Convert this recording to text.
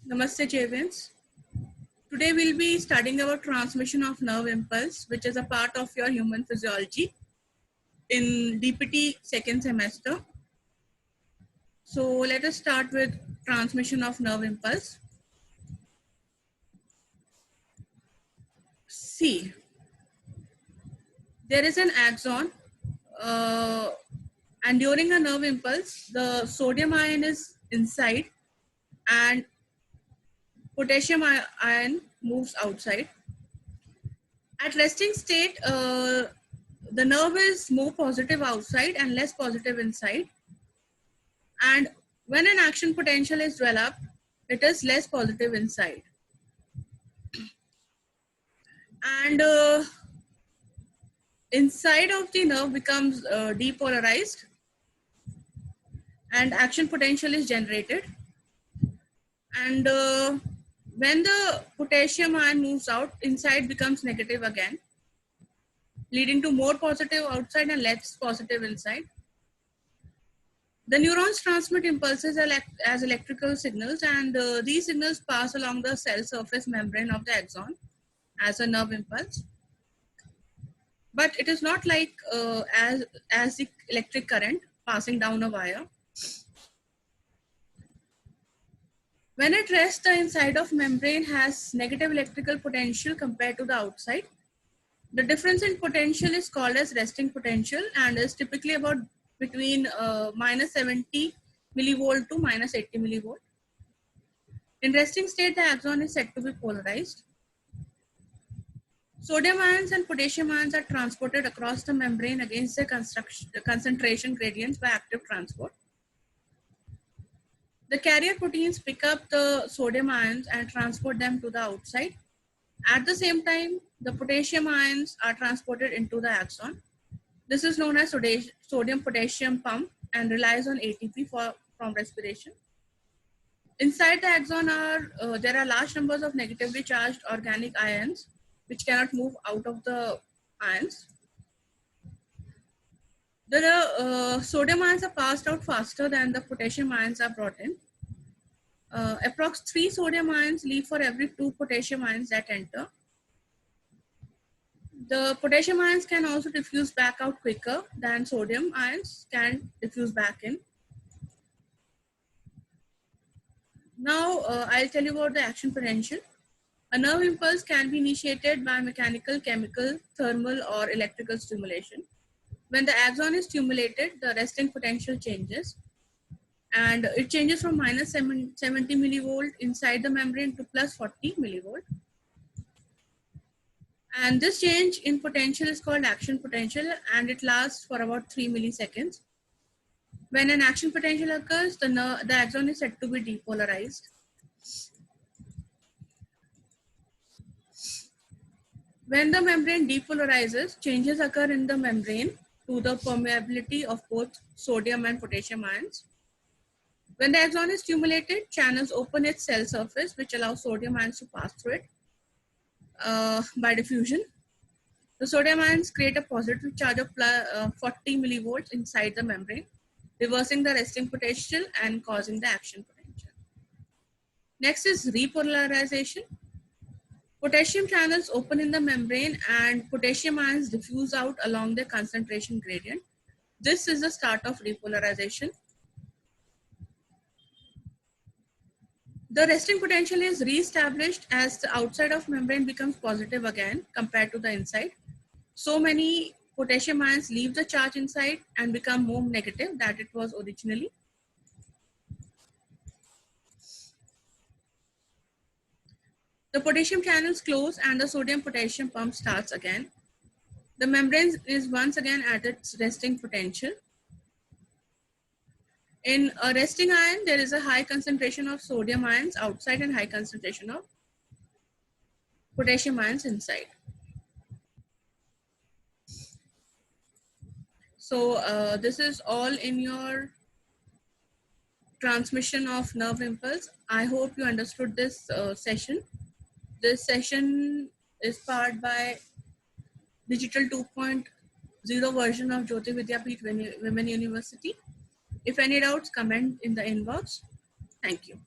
Namaste, Javins. Today we'll be studying about transmission of nerve impulse, which is a part of your human physiology in DPT second semester. So let us start with transmission of nerve impulse. See, there is an axon, and during a nerve impulse, the sodium ion is inside and potassium ion moves outside. At resting state, the nerve is more positive outside and less positive inside. And when an action potential is developed, it is less positive inside. And inside of the nerve becomes depolarized and action potential is generated. And when the potassium ion moves out, inside becomes negative again, leading to more positive outside and less positive inside. The neurons transmit impulses as electrical signals, and these signals pass along the cell surface membrane of the axon as a nerve impulse. But it is not like as the electric current passing down a wire. When at rest, the inside of membrane has negative electrical potential compared to the outside. The difference in potential is called as resting potential and is typically about between minus 70 millivolt to minus 80 millivolt. In resting state, the axon is said to be polarized. Sodium ions and potassium ions are transported across the membrane against the concentration gradients by active transport. The carrier proteins pick up the sodium ions and transport them to the outside. At the same time, the potassium ions are transported into the axon. This is known as sodium-potassium pump and relies on ATP from respiration. Inside the axon there are large numbers of negatively charged organic ions which cannot move out of the ions. The sodium ions are passed out faster than the potassium ions are brought in. Approx 3 sodium ions leave for every 2 potassium ions that enter. The potassium ions can also diffuse back out quicker than sodium ions can diffuse back in. Now I'll tell you about the action potential. A nerve impulse can be initiated by mechanical, chemical, thermal or electrical stimulation. When the axon is stimulated, the resting potential changes and it changes from minus 70 millivolt inside the membrane to plus 40 millivolt. And this change in potential is called action potential and it lasts for about 3 milliseconds. When an action potential occurs, the axon is said to be depolarized. When the membrane depolarizes, changes occur in the membrane to the permeability of both sodium and potassium ions. When the axon is stimulated, channels open its cell surface, which allows sodium ions to pass through it by diffusion. The sodium ions create a positive charge of 40 millivolts inside the membrane, reversing the resting potential and causing the action potential. Next is repolarization. Potassium channels open in the membrane and potassium ions diffuse out along the concentration gradient. This is the start of repolarization. The resting potential is re-established as the outside of membrane becomes positive again compared to the inside. So many potassium ions leave the charge inside and become more negative than it was originally. The potassium channels close and the sodium-potassium pump starts again. The membrane is once again at its resting potential. In a resting ion, there is a high concentration of sodium ions outside and high concentration of potassium ions inside. So this is all in your transmission of nerve impulse. I hope you understood this session. This session is powered by Digital 2.0 version of Jyoti Vidyapeeth Women University. If any doubts, comment in the inbox. Thank you.